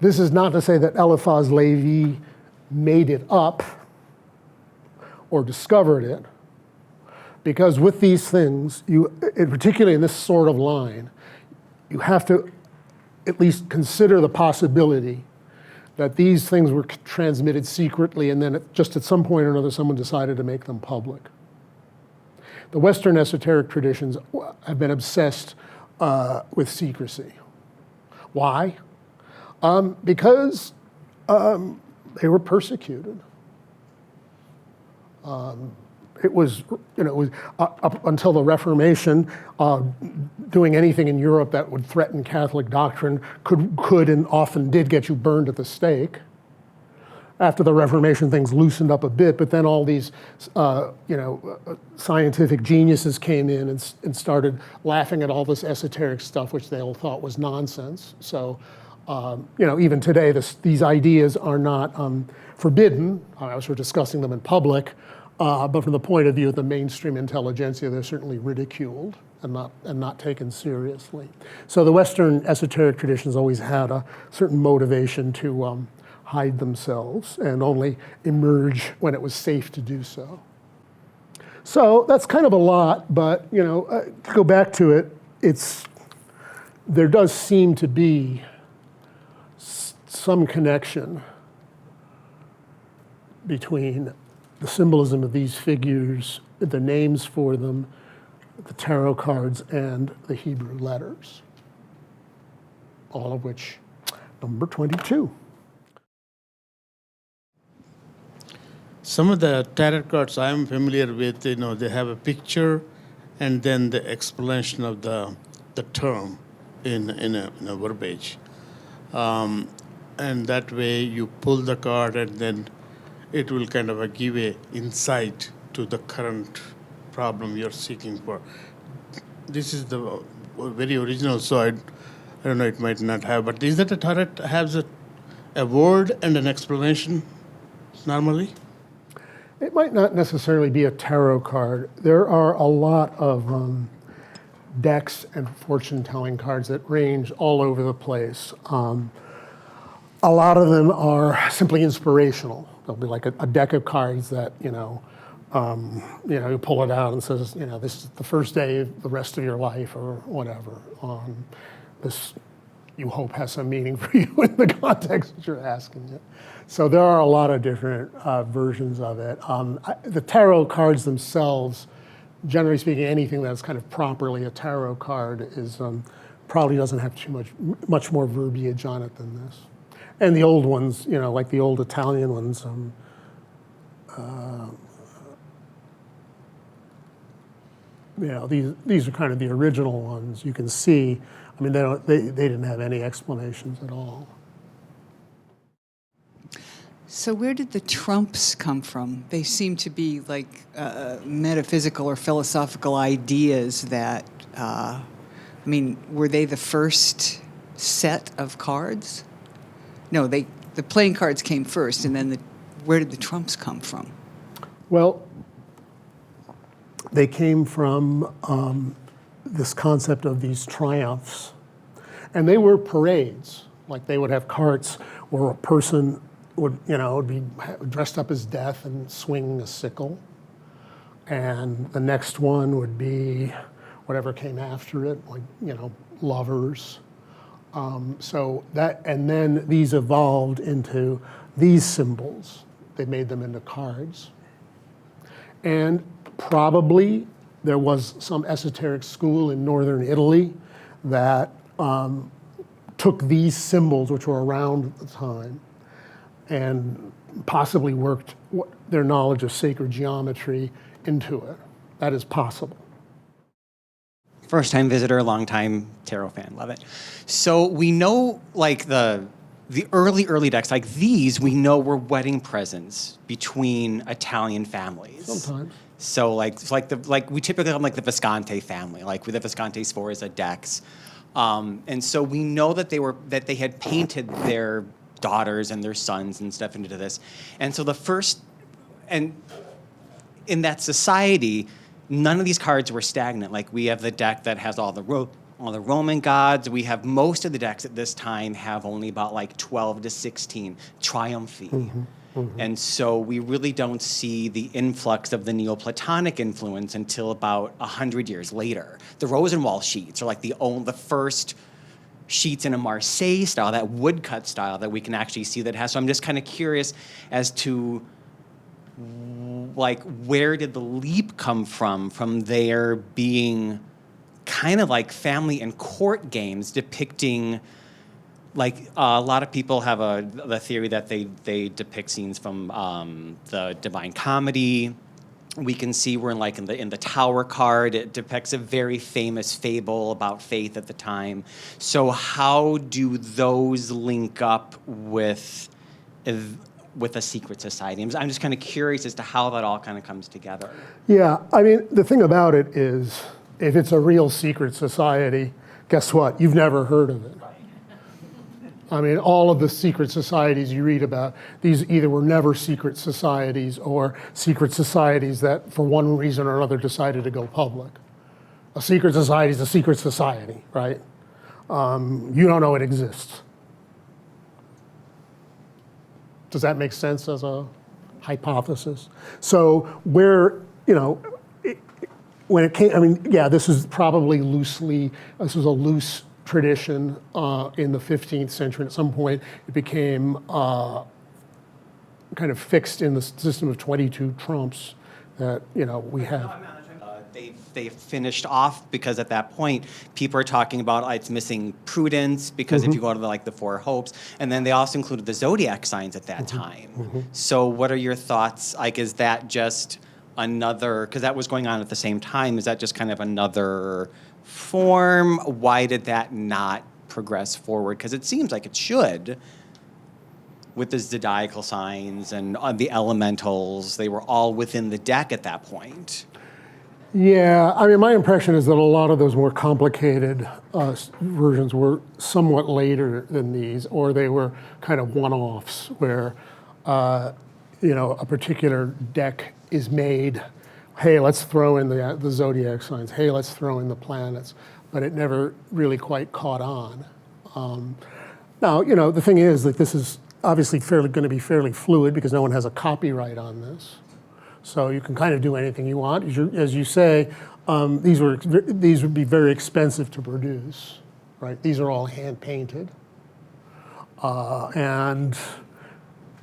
This is not to say that Eliphaz Levi made it up or discovered it, because with these things, particularly in this sort of line, you have to at least consider the possibility that these things were transmitted secretly and then just at some point or another someone decided to make them public. The Western esoteric traditions have been obsessed with secrecy. Why? Because they were persecuted. It was, up until the Reformation, doing anything in Europe that would threaten Catholic doctrine could and often did get you burned at the stake. After the Reformation, things loosened up a bit, but then all these, scientific geniuses came in and started laughing at all this esoteric stuff, which they all thought was nonsense. So, even today, these ideas are not forbidden. We're discussing them in public, but from the point of view of the mainstream intelligentsia, they're certainly ridiculed and not taken seriously. So the Western esoteric traditions always had a certain motivation to hide themselves and only emerge when it was safe to do so. So that's kind of a lot, but to go back to it, there does seem to be some connection between the symbolism of these figures, the names for them, the tarot cards, and the Hebrew letters, all of which number 22. Some of the tarot cards I'm familiar with, they have a picture and then the explanation of the term in a verbiage. And that way you pull the card and then it will kind of give a insight to the current problem you're seeking for. This is the very original, so I don't know, it might not have, but is that a tarot has a word and an explanation normally? It might not necessarily be a tarot card. There are a lot of decks and fortune-telling cards that range all over the place. A lot of them are simply inspirational. They'll be like a deck of cards that, you pull it out and says, this is the first day of the rest of your life or whatever. This, you hope, has some meaning for you in the context that you're asking it. So there are a lot of different versions of it. The tarot cards themselves, generally speaking, anything that's kind of properly a tarot card is probably doesn't have too much more verbiage on it than this. And the old ones, like the old Italian ones, these are kind of the original ones. You can see, they didn't have any explanations at all. So where did the trumps come from? They seem to be like metaphysical or philosophical ideas that, were they the first set of cards? No, the playing cards came first, and then where did the trumps come from? Well, they came from this concept of these triumphs. And they were parades. Like they would have carts where a person would be dressed up as death and swing a sickle. And the next one would be whatever came after it, like, lovers. And then these evolved into these symbols. They made them into cards. And probably there was some esoteric school in northern Italy that took these symbols, which were around at the time, and possibly worked their knowledge of sacred geometry into it. That is possible. First-time visitor, long-time tarot fan, love it. So we know, like the early decks, like these, we know were wedding presents between Italian families. Sometimes. So we typically have like the Visconti family, like with the Visconti Sforza decks, and so we know that they had painted their daughters and their sons and stuff into this, and so in that society, none of these cards were stagnant. Like we have the deck that has all the Roman gods. We have most of the decks at this time have only about like 12 to 16 triumphi. Mm-hmm. Mm-hmm. And so we really don't see the influx of the Neoplatonic influence until about 100 years later. The Rosenwald sheets are like the first sheets in a Marseille style, that woodcut style that we can actually see that has. So I'm just kind of curious as to like, where did the leap come from there being kind of like family and court games depicting, like, a lot of people have the theory that they depict scenes from the Divine Comedy. We can see we're in the Tower card. It depicts a very famous fable about faith at the time. So how do those link up with a secret society? I'm just kind of curious as to how that all kind of comes together. Yeah, I mean, the thing about it is, if it's a real secret society, guess what? You've never heard of it. I mean, all of the secret societies you read about, these either were never secret societies or secret societies that, for one reason or another, decided to go public. A secret society is a secret society, right? You don't know it exists. Does that make sense as a hypothesis? So where, when it came, I mean, yeah, this was a loose tradition in the 15th century. At some point, it became kind of fixed in the system of 22 trumps that, we have. They finished off because at that point, people are talking about it's missing prudence because if you go to the Four Hopes, and then they also included the zodiac signs at that time. So what are your thoughts? Like, is that just another, because that was going on at the same time, is that just kind of another form? Why did that not progress forward? Because it seems like it should. With the zodiacal signs and the elementals, they were all within the deck at that point. Yeah, I mean, my impression is that a lot of those more complicated versions were somewhat later than these, or they were kind of one-offs where, a particular deck is made. Hey, let's throw in the zodiac signs. Hey, let's throw in the planets. But it never really quite caught on. Now, the thing is that this is obviously going to be fairly fluid because no one has a copyright on this. So you can kind of do anything you want. As you say, these would be very expensive to produce, right? These are all hand painted. And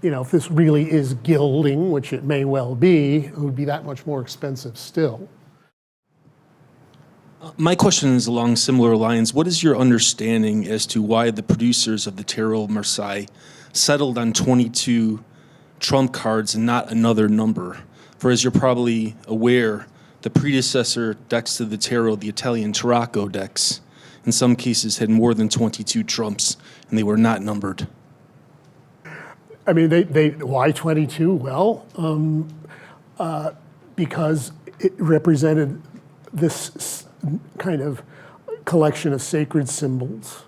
if this really is gilding, which it may well be, it would be that much more expensive still. My question is along similar lines. What is your understanding as to why the producers of the Tarot of Marseille settled on 22 trump cards and not another number? For as you're probably aware, the predecessor decks to the tarot, the Italian Tarocco decks, in some cases had more than 22 trumps, and they were not numbered. I mean, why 22? Well, because it represented this kind of collection of sacred symbols.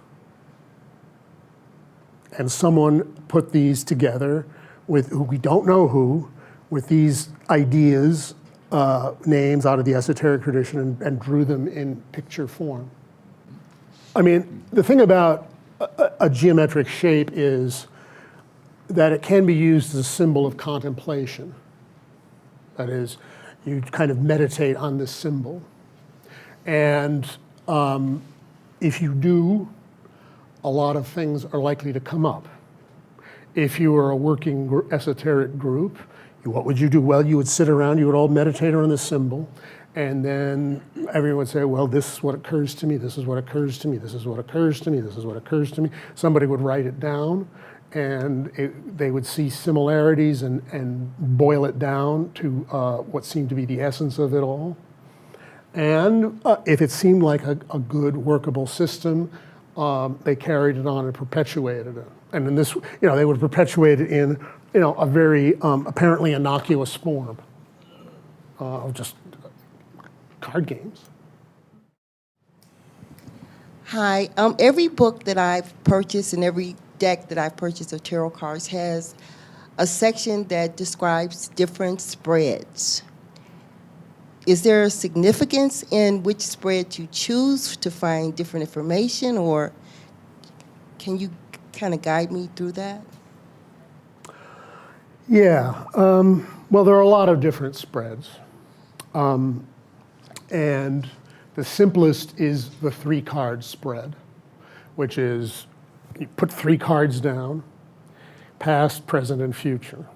And someone put these together with who we don't know who, with these ideas, names out of the esoteric tradition and drew them in picture form. I mean, the thing about a geometric shape is that it can be used as a symbol of contemplation. That is, you kind of meditate on this symbol. And if you do, a lot of things are likely to come up. If you were a working esoteric group, what would you do? Well, you would sit around, you would all meditate on this symbol, and then everyone would say, well, this is what occurs to me, this is what occurs to me, this is what occurs to me, this is what occurs to me. Somebody would write it down, and they would see similarities and boil it down to what seemed to be the essence of it all. And if it seemed like a good workable system, they carried it on and perpetuated it. And in this, they would perpetuate it in, a very apparently innocuous form of just card games. Hi. Every book that I've purchased and every deck that I've purchased of tarot cards has a section that describes different spreads. Is there a significance in which spread you choose to find different information, or can you kind of guide me through that? Yeah, well, there are a lot of different spreads. And the simplest is the 3-card spread, which is you put 3 cards down, past, present, and future.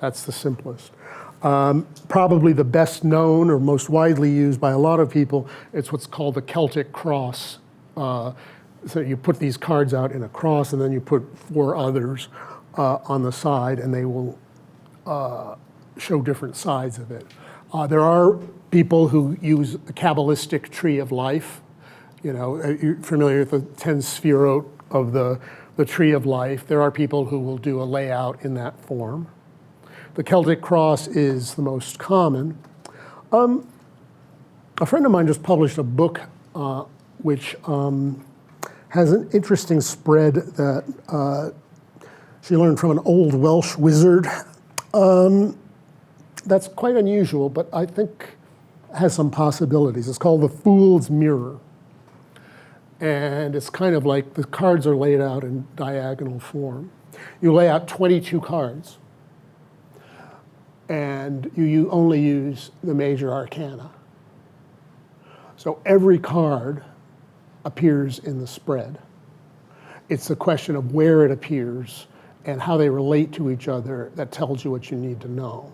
That's the simplest. Probably the best known or most widely used by a lot of people, it's what's called the Celtic cross. So you put these cards out in a cross, and then you put 4 others on the side, and they will show different sides of it. There are people who use the Kabbalistic tree of life. You know, you're familiar with the 10 sphirot of the tree of life. There are people who will do a layout in that form. The Celtic cross is the most common. A friend of mine just published a book which has an interesting spread that she learned from an old Welsh wizard. That's quite unusual, but I think has some possibilities. It's called the Fool's Mirror. And it's kind of like the cards are laid out in diagonal form. You lay out 22 cards, and you only use the Major Arcana. So every card appears in the spread. It's a question of where it appears and how they relate to each other that tells you what you need to know.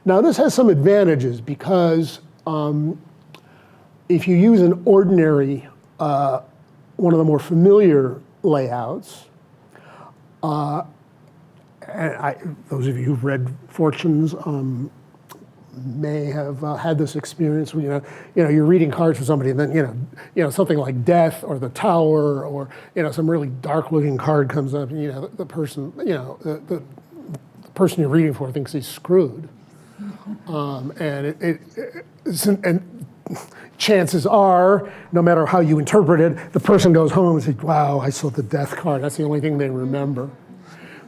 Now, this has some advantages because if you use an ordinary, one of the more familiar layouts, and those of you who've read Fortunes may have had this experience where you're reading cards for somebody, and then something like death or the Tower or some really dark-looking card comes up, and the person the person you're reading for thinks he's screwed, and chances are, no matter how you interpret it, the person goes home and says, "Wow, I saw the death card." That's the only thing they remember.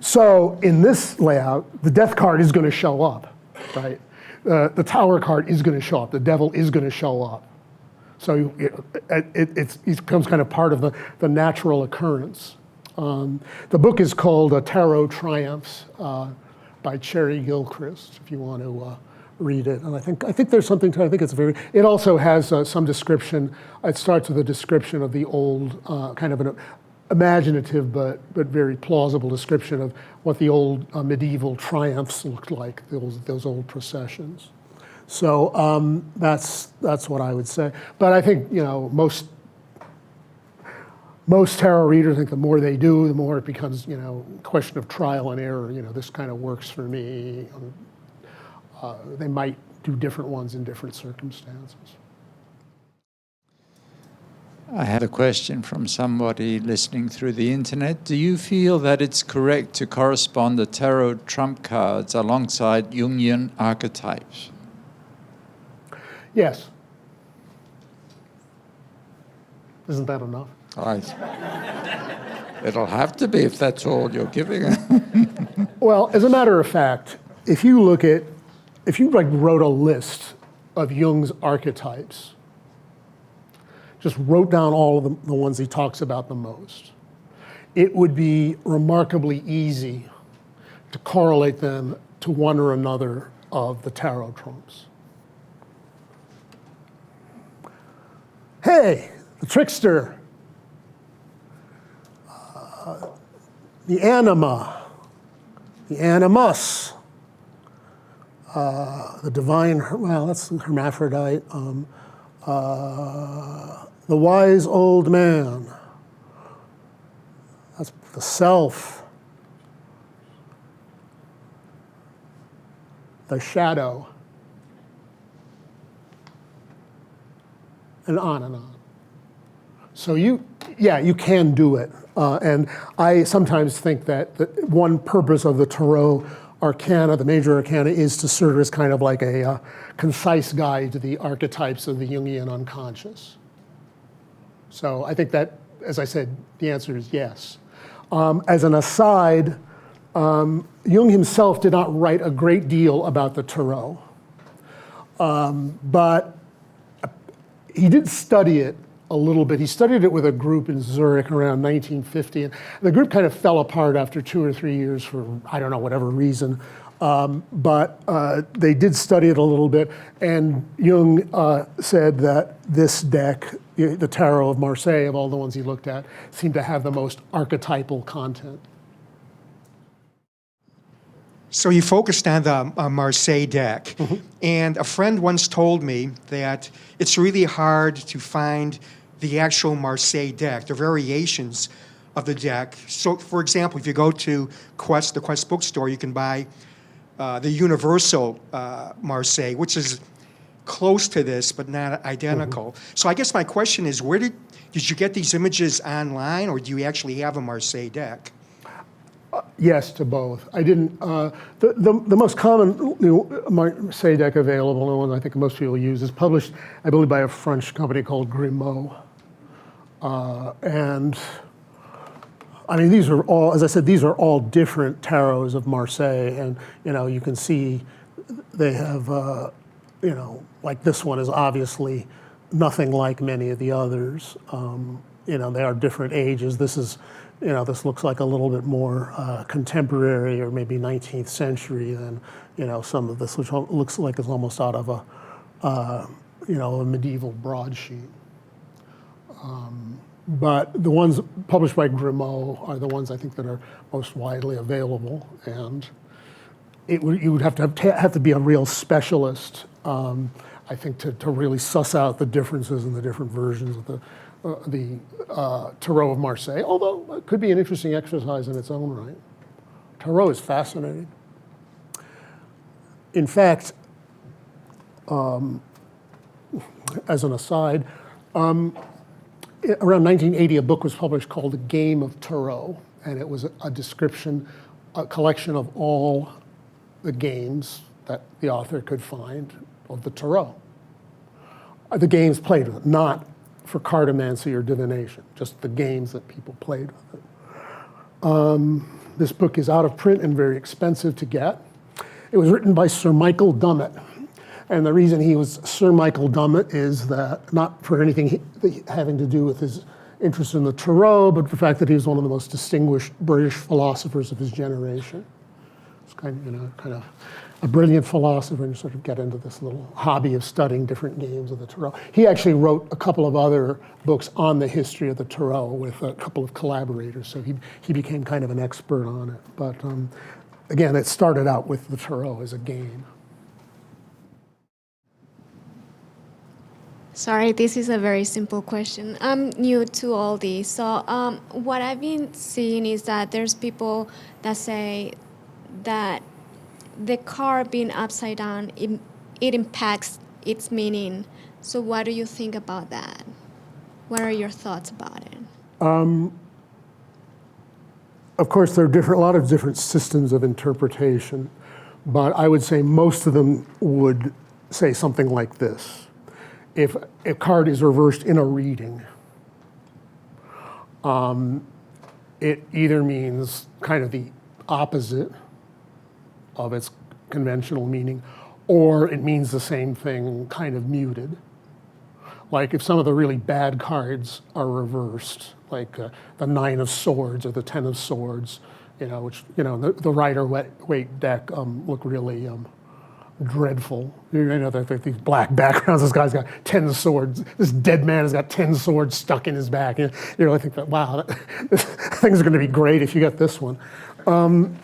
So in this layout, the death card is going to show up, right? The Tower card is going to show up. The Devil is going to show up. So it becomes kind of part of the natural occurrence. The book is called Tarot Triumphs by Cherry Gilchrist, if you want to read it. And I think there's something to it. I think it's it also has some description. It starts with a description of the old, kind of an imaginative but very plausible description of what the old medieval triumphs looked like, those old processions. So that's what I would say. But I think most tarot readers think the more they do, the more it becomes a question of trial and error. This kind of works for me. They might do different ones in different circumstances. I had a question from somebody listening through the internet. Do you feel that it's correct to correspond the tarot trump cards alongside Jungian archetypes? Yes. Isn't that enough? It'll have to be if that's all you're giving. Well, as a matter of fact, if you wrote a list of Jung's archetypes, just wrote down all of the ones he talks about the most, it would be remarkably easy to correlate them to one or another of the tarot trumps. Hey, the trickster, the anima, the animus, the divine, well, that's hermaphrodite, the wise old man, that's the self, the shadow, and on and on. So you can do it. And I sometimes think that one purpose of the Tarot Arcana, the Major Arcana, is to serve as kind of like a concise guide to the archetypes of the Jungian unconscious. So I think that, as I said, the answer is yes. As an aside, Jung himself did not write a great deal about the Tarot, but he did study it a little bit. He studied it with a group in Zurich around 1950, and the group kind of fell apart after 2 or 3 years for, I don't know, whatever reason. But they did study it a little bit, and Jung said that this deck, the Tarot of Marseille, of all the ones he looked at, seemed to have the most archetypal content. So you focused on the Marseille deck, and a friend once told me that it's really hard to find the actual Marseille deck, the variations of the deck. So, for example, if you go to the Quest bookstore, you can buy the Universal Marseille, which is close to this but not identical. So I guess my question is, where did you get these images online, or do you actually have a Marseille deck? Yes to both. I didn't. The most common Marseille deck available, the one I think most people use, is published, I believe, by a French company called Grimaud. And I mean, these are all, as I said, these are all different tarots of Marseille, and you can see they have, like this one is obviously nothing like many of the others. They are different ages. This is. This looks like a little bit more contemporary or maybe 19th century than, some of this, which looks like it's almost out of a medieval broadsheet. But the ones published by Grimaud are the ones I think that are most widely available, and you would have to be a real specialist, I think, to really suss out the differences in the different versions of the Tarot of Marseille, although it could be an interesting exercise in its own right. Tarot is fascinating. In fact, as an aside, around 1980, a book was published called The Game of Tarot, and it was a description, a collection of all the games that the author could find of the Tarot. The games played with it, not for cartomancy or divination, just the games that people played with it. This book is out of print and very expensive to get. It was written by Sir Michael Dummett. And the reason he was Sir Michael Dummett is that not for anything having to do with his interest in the Tarot, but the fact that he was one of the most distinguished British philosophers of his generation. It's kind of a brilliant philosopher, and sort of get into this little hobby of studying different games of the Tarot. He actually wrote a couple of other books on the history of the Tarot with a couple of collaborators, so he became kind of an expert on it. But again, it started out with the Tarot as a game. Sorry, this is a very simple question. I'm new to all this. So what I've been seeing is that there's people that say that the card being upside down, it impacts its meaning. So what do you think about that? What are your thoughts about it? Of course, there are a lot of different systems of interpretation, but I would say most of them would say something like this. If a card is reversed in a reading, it either means kind of the opposite of its conventional meaning, or it means the same thing kind of muted. Like if some of the really bad cards are reversed, like the 9 of Swords or the 10 of Swords, which, the Rider-Waite deck look really dreadful. These black backgrounds, this guy's got 10 swords, this dead man has got 10 swords stuck in his back. I think that, wow, things are gonna be great if you get this one. And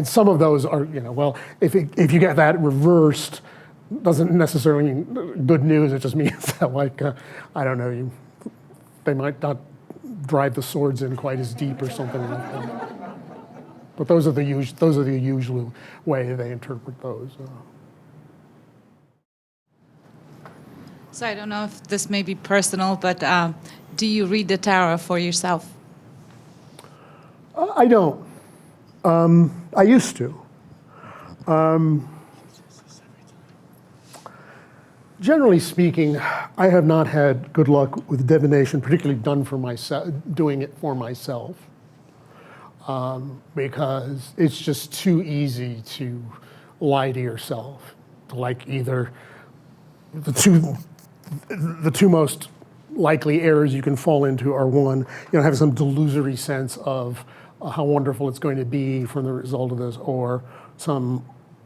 some of those are, well, if you get that reversed, doesn't necessarily mean good news. It just means that, like, I don't know, they might not drive the swords in quite as deep or something like that. But those are the usual way they interpret those. So I don't know if this may be personal, but do you read the tarot for yourself? I don't. I used to. Generally speaking, I have not had good luck with divination, particularly doing it for myself, because it's just too easy to lie to yourself. Like either the two most likely errors you can fall into are one, have some delusory sense of how wonderful it's going to be from the result of this, or some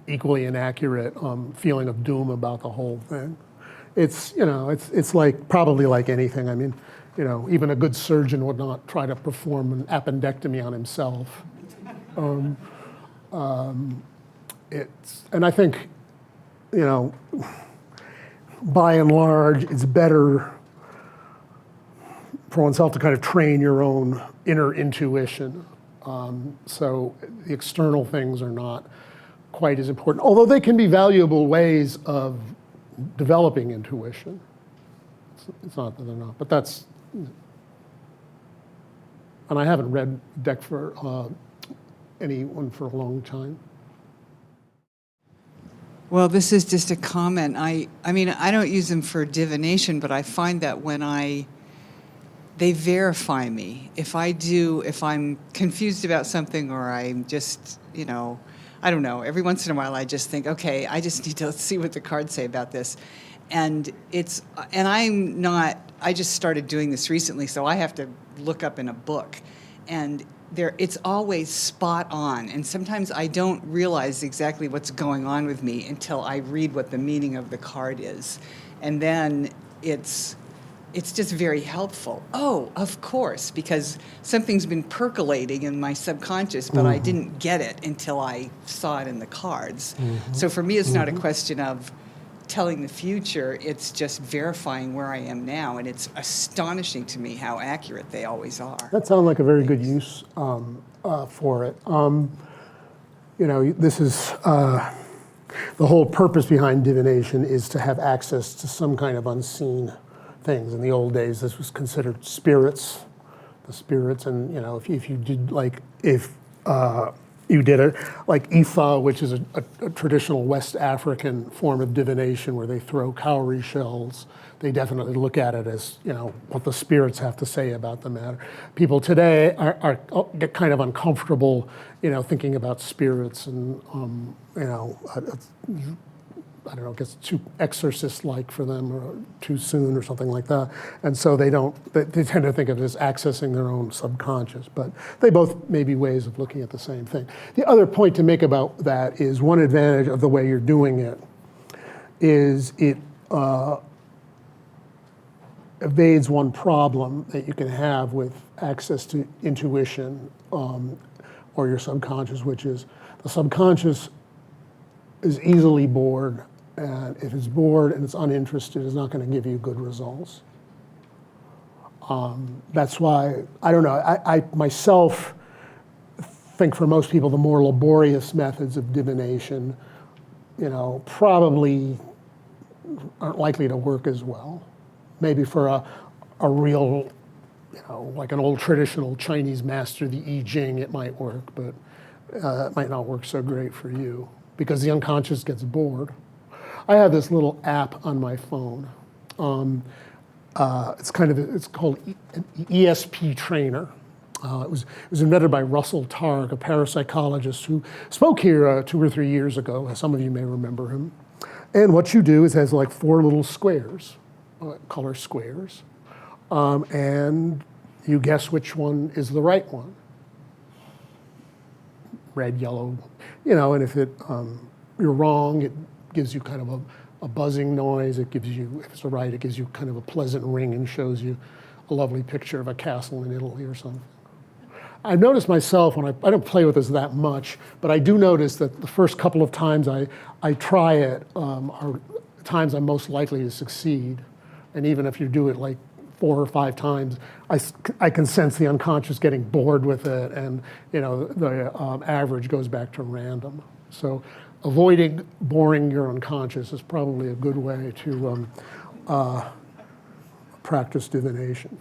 equally inaccurate feeling of doom about the whole thing. It's like probably like anything. I mean, even a good surgeon would not try to perform an appendectomy on himself. And I think, by and large, it's better for oneself to kind of train your own inner intuition. So the external things are not quite as important, although they can be valuable ways of developing intuition. It's not that they're not, but that's, and I haven't read deck for anyone for a long time. Well, this is just a comment. I mean, I don't use them for divination, but I find that when they verify me. If I'm confused about something, or I'm just, I don't know, every once in a while I just think, okay, I just need to see what the cards say about this. And I just started doing this recently, so I have to look up in a book. And it's always spot on. And sometimes I don't realize exactly what's going on with me until I read what the meaning of the card is. And then it's just very helpful. Oh, of course, because something's been percolating in my subconscious, but I didn't get it until I saw it in the cards. So for me, it's not a question of telling the future, it's just verifying where I am now, and it's astonishing to me how accurate they always are. That sounds like a very good use for it. This is, the whole purpose behind divination is to have access to some kind of unseen things. In the old days, this was considered spirits, the spirits, and if you did you did it like Ifa, which is a traditional West African form of divination where they throw cowrie shells. They definitely look at it as what the spirits have to say about the matter. People today get kind of uncomfortable, thinking about spirits, and I don't know, it gets too exorcist-like for them, or too soon, or something like that. And so they tend to think of it as accessing their own subconscious, but they both may be ways of looking at the same thing. The other point to make about that is one advantage of the way you're doing it is it evades one problem that you can have with access to intuition or your subconscious, which is the subconscious is easily bored, and if it's bored and it's uninterested, it's not going to give you good results. That's why, I don't know, I myself think for most people the more laborious methods of divination, probably aren't likely to work as well. Maybe for a real, like an old traditional Chinese master, the I Ching, it might work, but it might not work so great for you, because the unconscious gets bored. I have this little app on my phone. It's called an ESP Trainer. It was invented by Russell Targ, a parapsychologist who spoke here 2 or 3 years ago. Some of you may remember him. And what you do is it has like 4 little squares, color squares, and you guess which one is the right one. Red, yellow, and if you're wrong, it gives you kind of a buzzing noise. It gives you, if it's right, it gives you kind of a pleasant ring and shows you a lovely picture of a castle in Italy or something. I've noticed myself, when I don't play with this that much, but I do notice that the first couple of times I try it are times I'm most likely to succeed. And even if you do it like 4 or 5 times, I can sense the unconscious getting bored with it, and the average goes back to random. So avoiding boring your unconscious is probably a good way to practice divination.